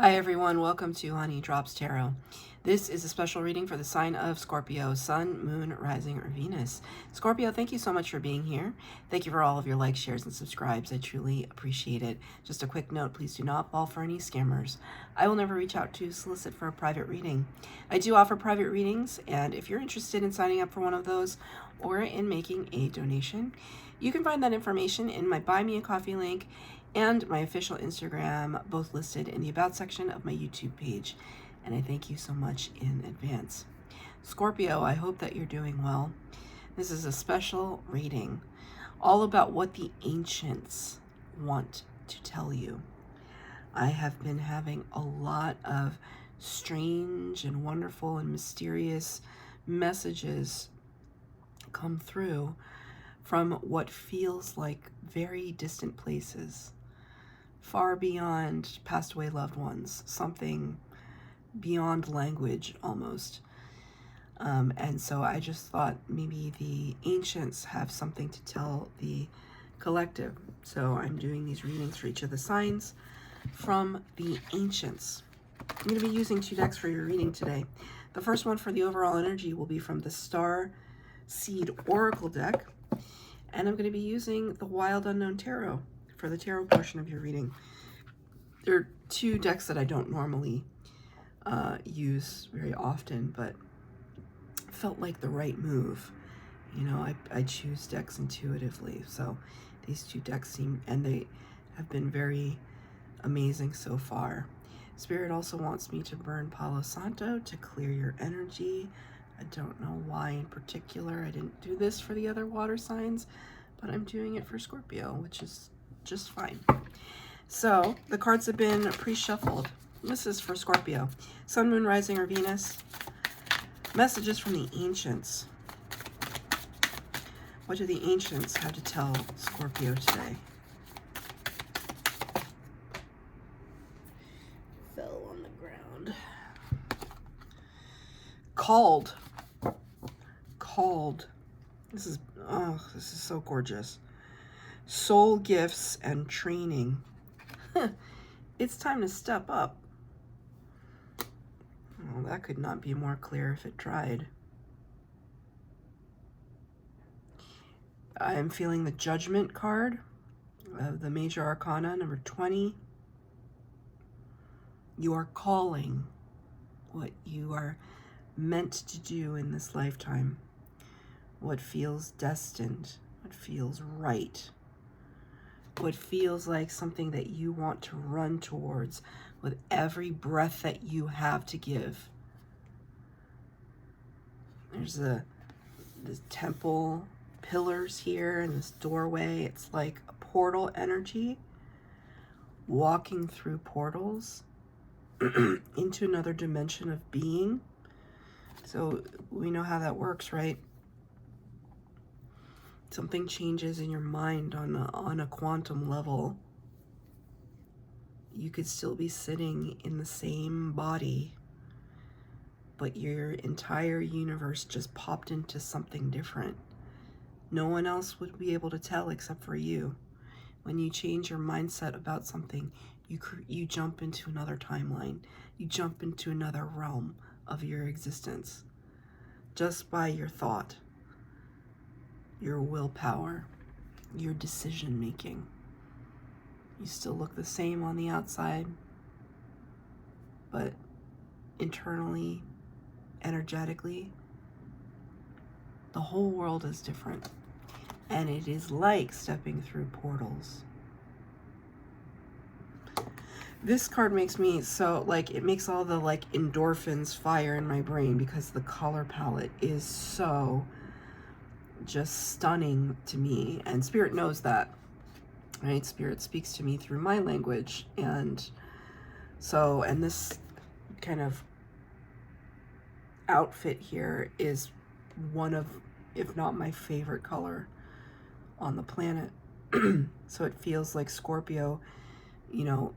Hi everyone, welcome to Honey Drops Tarot. This is a special reading for the sign of Scorpio, Sun, Moon, Rising, or Venus. Scorpio, thank you so much for being here. Thank you for all of your likes, shares, and subscribes. I truly appreciate it. Just a quick note, please do not fall for any scammers. I will never reach out to solicit for a private reading. I do offer private readings, and if you're interested in signing up for one of those or in making a donation, you can find that information in my Buy Me a Coffee link and my official Instagram, both listed in the About section of my YouTube page. And I thank you so much in advance. Scorpio, I hope that you're doing well. This is a special reading, all about what the ancients want to tell you. I have been having a lot of strange and wonderful and mysterious messages come through from what feels like very distant places, far beyond passed away loved ones, something beyond language almost. And so I just thought maybe the ancients have something to tell the collective. So I'm doing these readings for each of the signs from the ancients. I'm going to be using 2 decks for your reading today. The first one for the overall energy will be from the Star Seed Oracle deck. And I'm going to be using the Wild Unknown Tarot for the tarot portion of your reading. There are 2 decks that I don't normally use very often, but felt like the right move. You know, I choose decks intuitively. So these 2 decks seem, and they have been very amazing so far. Spirit also wants me to burn Palo Santo to clear your energy. I don't know why in particular. I didn't do this for the other water signs, but I'm doing it for Scorpio, which is just fine. So the cards have been pre-shuffled. This is for Scorpio. Sun, Moon, Rising, or Venus. Messages from the ancients. What do the ancients have to tell Scorpio today? Fell on the ground. Called. This is so gorgeous. Soul gifts and training. It's time to step up. Well, that could not be more clear if it tried. I am feeling the Judgment card of the Major Arcana, number 20. You are calling what you are meant to do in this lifetime. What feels destined, what feels right, what feels like something that you want to run towards with every breath that you have to give. There's the temple pillars here and this doorway. It's like a portal energy, walking through portals into another dimension of being. So we know how that works, right? Something changes in your mind on a quantum level. You could still be sitting in the same body, but your entire universe just popped into something different. No one else would be able to tell except for you. When you change your mindset about something, you jump into another timeline. You jump into another realm of your existence just by your thought, your willpower, your decision making. You still look the same on the outside, but internally, energetically, the whole world is different. And it is like stepping through portals. This card makes me so, like, it makes all the, like, endorphins fire in my brain because the color palette is so just stunning to me. And Spirit knows that, right? Spirit speaks to me through my language. And so, and this kind of outfit here is one of, if not my favorite color on the planet. So it feels like Scorpio, you know,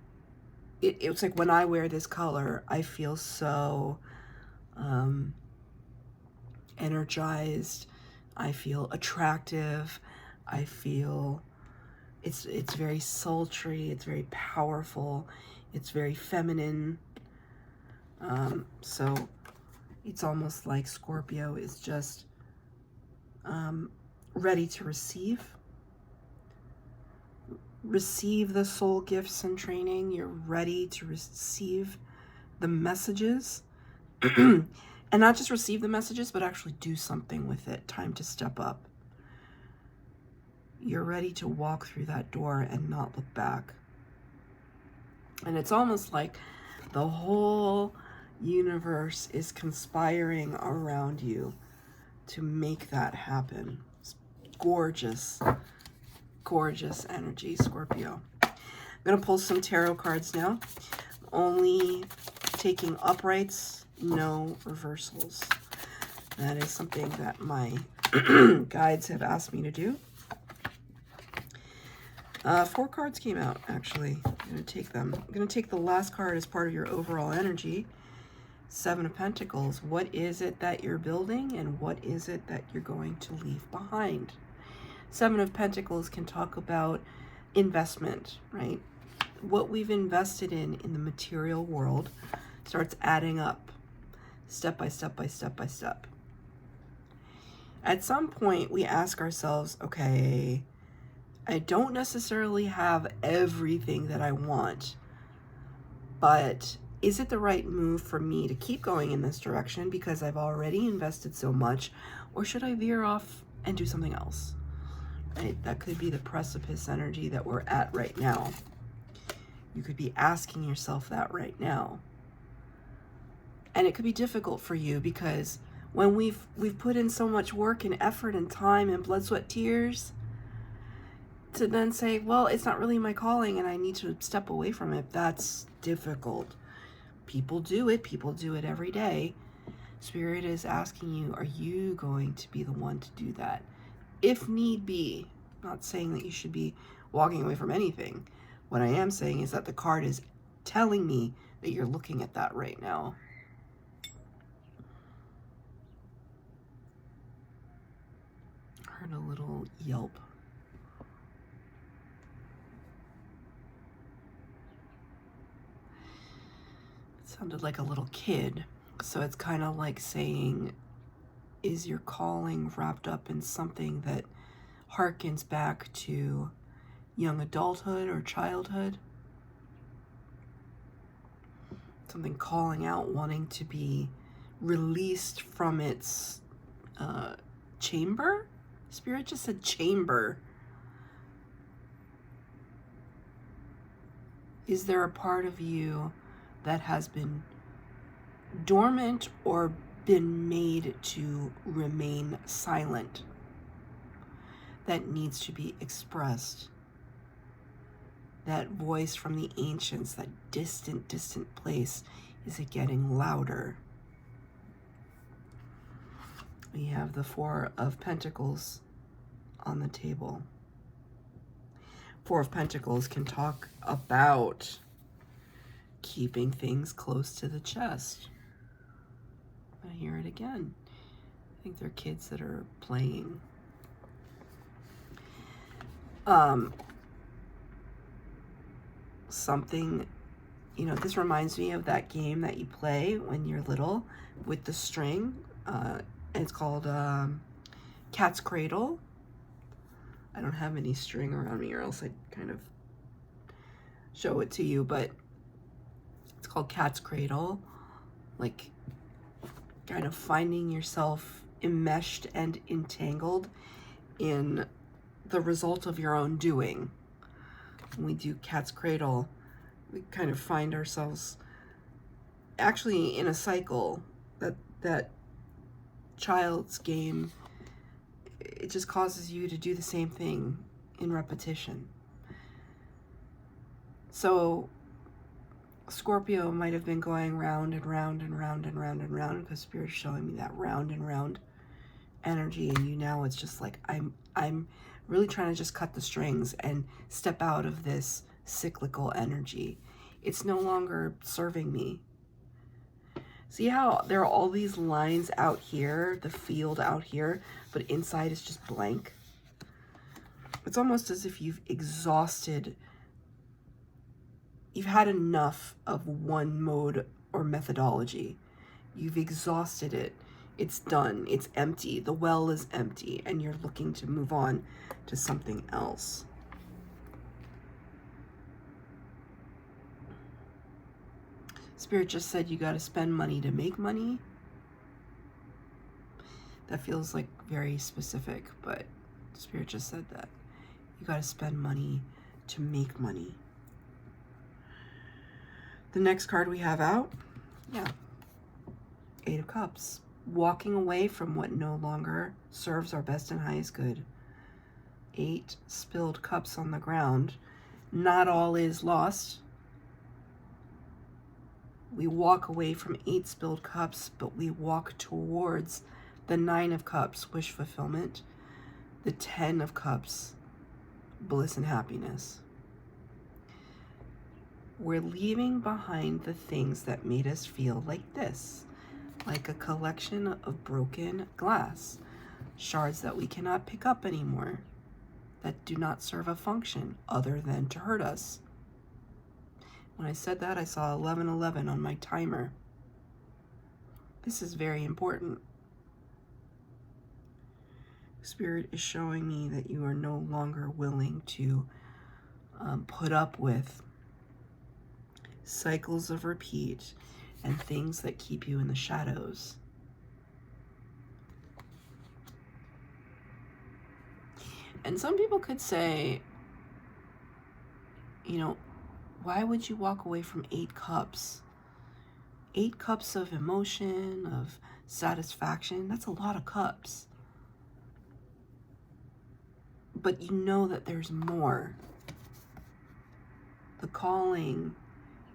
it's like when I wear this color, I feel so energized. I feel attractive. I feel it's very sultry. It's very powerful. It's very feminine. So it's almost like Scorpio is just ready to receive the soul gifts and training. You're ready to receive the messages. And not just receive the messages, but actually do something with it. Time to step up. You're ready to walk through that door and not look back. And it's almost like the whole universe is conspiring around you to make that happen. It's gorgeous, gorgeous energy, Scorpio. I'm going to pull some tarot cards now. Only taking uprights, no reversals. That is something that my guides have asked me to do. 4 cards came out, actually. I'm going to take them. I'm going to take the last card as part of your overall energy. 7 of Pentacles. What is it that you're building, and what is it that you're going to leave behind? 7 of Pentacles can talk about investment, right? What we've invested in the material world starts adding up, step by step by step by step. At some point, we ask ourselves, okay, I don't necessarily have everything that I want, but is it the right move for me to keep going in this direction because I've already invested so much, or should I veer off and do something else? Right? That could be the precipice energy that we're at right now. You could be asking yourself that right now. And it could be difficult for you because when we've put in so much work and effort and time and blood, sweat, tears, to then say, well, it's not really my calling and I need to step away from it, that's difficult. People do it. People do it every day. Spirit is asking you, are you going to be the one to do that? If need be. I'm not saying that you should be walking away from anything. What I am saying is that the card is telling me that you're looking at that right now. I heard a little yelp. Sounded like a little kid. So it's kind of like saying, is your calling wrapped up in something that harkens back to young adulthood or childhood? Something calling out, wanting to be released from its chamber? Spirit just said chamber. Is there a part of you that has been dormant or been made to remain silent, that needs to be expressed? That voice from the ancients, that distant, distant place, is it getting louder? We have the 4 of Pentacles on the table. 4 of Pentacles can talk about keeping things close to the chest. I hear it again. I think they're kids that are playing. Something, you know, this reminds me of that game that you play when you're little with the string. It's called Cat's Cradle. I don't have any string around me, or else I'd kind of show it to you, but it's called Cat's Cradle. Like, kind of finding yourself enmeshed and entangled in the result of your own doing. When we do Cat's Cradle, we kind of find ourselves actually in a cycle. That child's game, it just causes you to do the same thing in repetition. So Scorpio might have been going round and round and round and round and round, because Spirit's showing me that round and round energy, and you now it's just like, I'm really trying to just cut the strings and step out of this cyclical energy. It's no longer serving me. See how there are all these lines out here, the field out here, but inside is just blank? It's almost as if you've exhausted you've had enough of one mode or methodology. You've exhausted it. It's done. It's empty. The well is empty, and you're looking to move on to something else. Spirit just said you got to spend money to make money. That feels like very specific, but Spirit just said that. You got to spend money to make money. The next card we have out, yeah, 8 of Cups. Walking away from what no longer serves our best and highest good. 8 spilled cups on the ground. Not all is lost. We walk away from 8 spilled cups, but we walk towards the 9 of Cups, wish fulfillment. The 10 of Cups, bliss and happiness. We're leaving behind the things that made us feel like this, like a collection of broken glass, shards that we cannot pick up anymore, that do not serve a function other than to hurt us. When I said that, I saw 1111 on my timer. This is very important. Spirit is showing me that you are no longer willing to put up with cycles of repeat and things that keep you in the shadows. And some people could say, you know, why would you walk away from 8 cups? 8 cups of emotion, of satisfaction, that's a lot of cups. But you know that there's more. The calling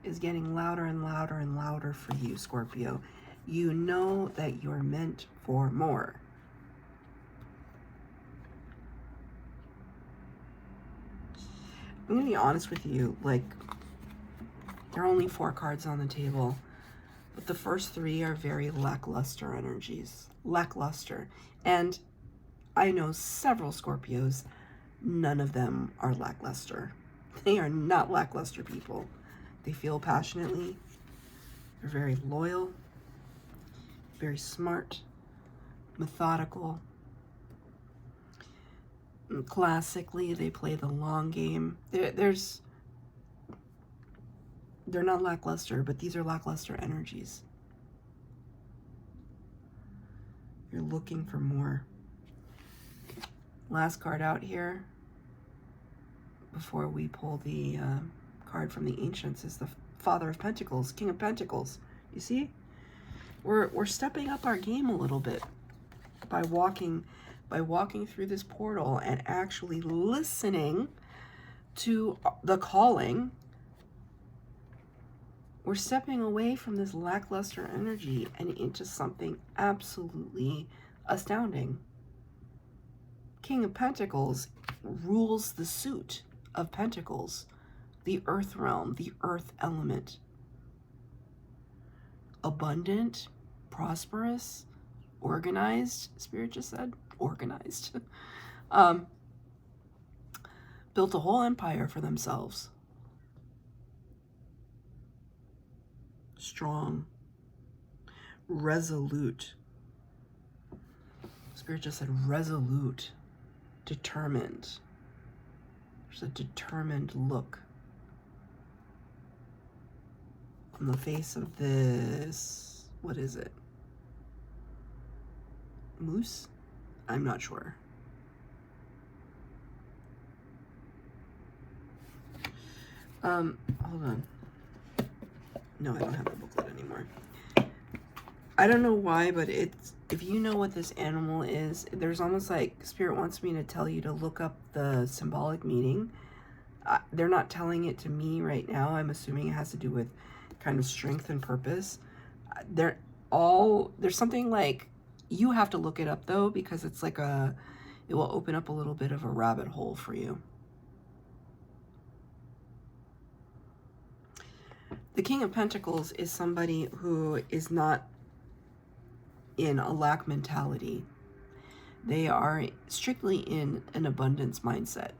is getting louder and louder and louder for you, Scorpio. You know that you're meant for more. I'm going to be honest with you, like, there are only 4 cards on the table, but the first 3 are very lackluster energies. Lackluster. And I know several Scorpios, none of them are lackluster. They are not lackluster people. They feel passionately. They're very loyal, very smart, methodical. And classically, they play the long game. They're not lackluster, but these are lackluster energies. You're looking for more. Last card out here, before we pull the card from the Ancients, is the Father of Pentacles, King of Pentacles. You see? We're stepping up our game a little bit by walking through this portal and actually listening to the calling. We're stepping away from this lackluster energy and into something absolutely astounding. King of Pentacles rules the suit of Pentacles, the earth realm, the earth element. Abundant, prosperous, organized, Spirit just said, organized. Built a whole empire for themselves. Strong, resolute. Spirit just said resolute, determined. There's a determined look on the face of this, what is it? Moose? I'm not sure. Hold on. No, I don't have the booklet anymore. I don't know why, but it's, if you know what this animal is, there's almost like Spirit wants me to tell you to look up the symbolic meaning. They're not telling it to me right now. I'm assuming it has to do with kind of strength and purpose. There's something like, you have to look it up though, because it's like it will open up a little bit of a rabbit hole for you. The King of Pentacles is somebody who is not in a lack mentality. They are strictly in an abundance mindset.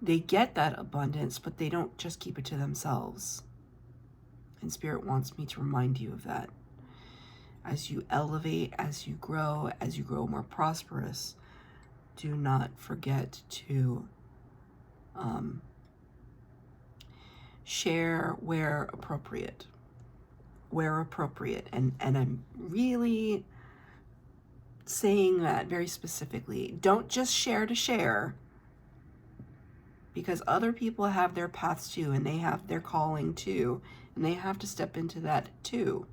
They get that abundance, but they don't just keep it to themselves. And Spirit wants me to remind you of that. As you elevate, as you grow more prosperous, do not forget to share where appropriate. Where appropriate. And I'm really saying that very specifically. Don't just share to share, because other people have their paths too, and they have their calling too, and they have to step into that too.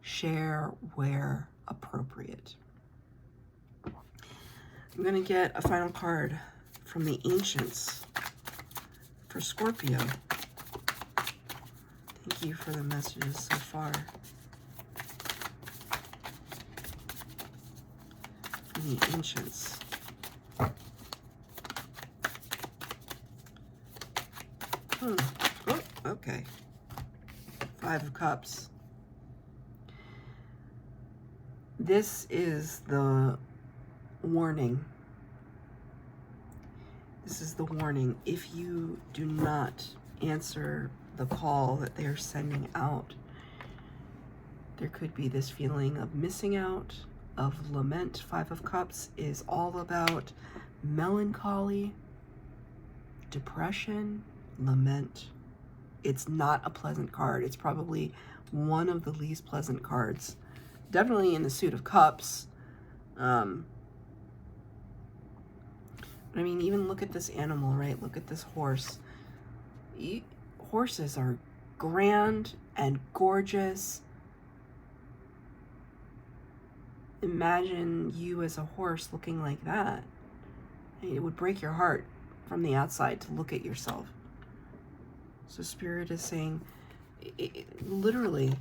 Share where appropriate. I'm going to get a final card from the Ancients for Scorpio. Thank you for the messages so far. From the Ancients. Oh, okay. 5 of Cups. This is the warning. This is the warning. If you do not answer the call that they're sending out, there could be this feeling of missing out, of lament. 5 of Cups is all about melancholy, depression, lament. It's not a pleasant card. It's probably one of the least pleasant cards. Definitely in the suit of cups. But I mean, even look at this animal, right? Look at this horse. Horses are grand and gorgeous. Imagine you as a horse looking like that. It would break your heart from the outside to look at yourself. So Spirit is saying, literally,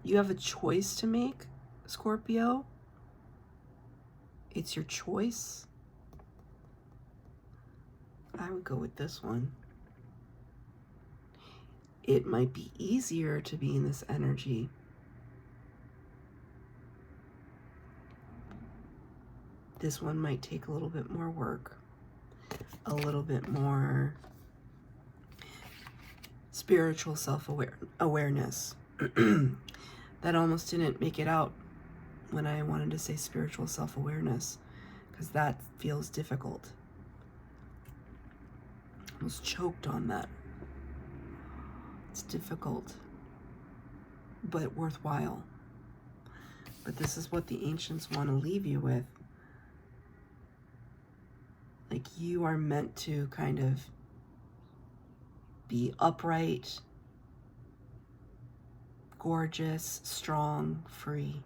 you have a choice to make, Scorpio. It's your choice. I would go with this one. It might be easier to be in this energy. This one might take a little bit more work, a little bit more spiritual self-awareness. That almost didn't make it out when I wanted to say spiritual self-awareness, because that feels difficult. I was choked on that. It's difficult, but worthwhile. But this is what the Ancients want to leave you with. Like, you are meant to kind of be upright, gorgeous, strong, free.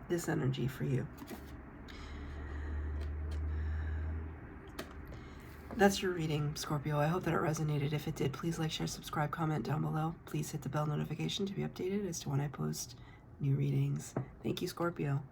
This energy for you. That's your reading, Scorpio. I hope that it resonated. If it did, please like, share, subscribe, comment down below. Please hit the bell notification to be updated as to when I post new readings. Thank you, Scorpio.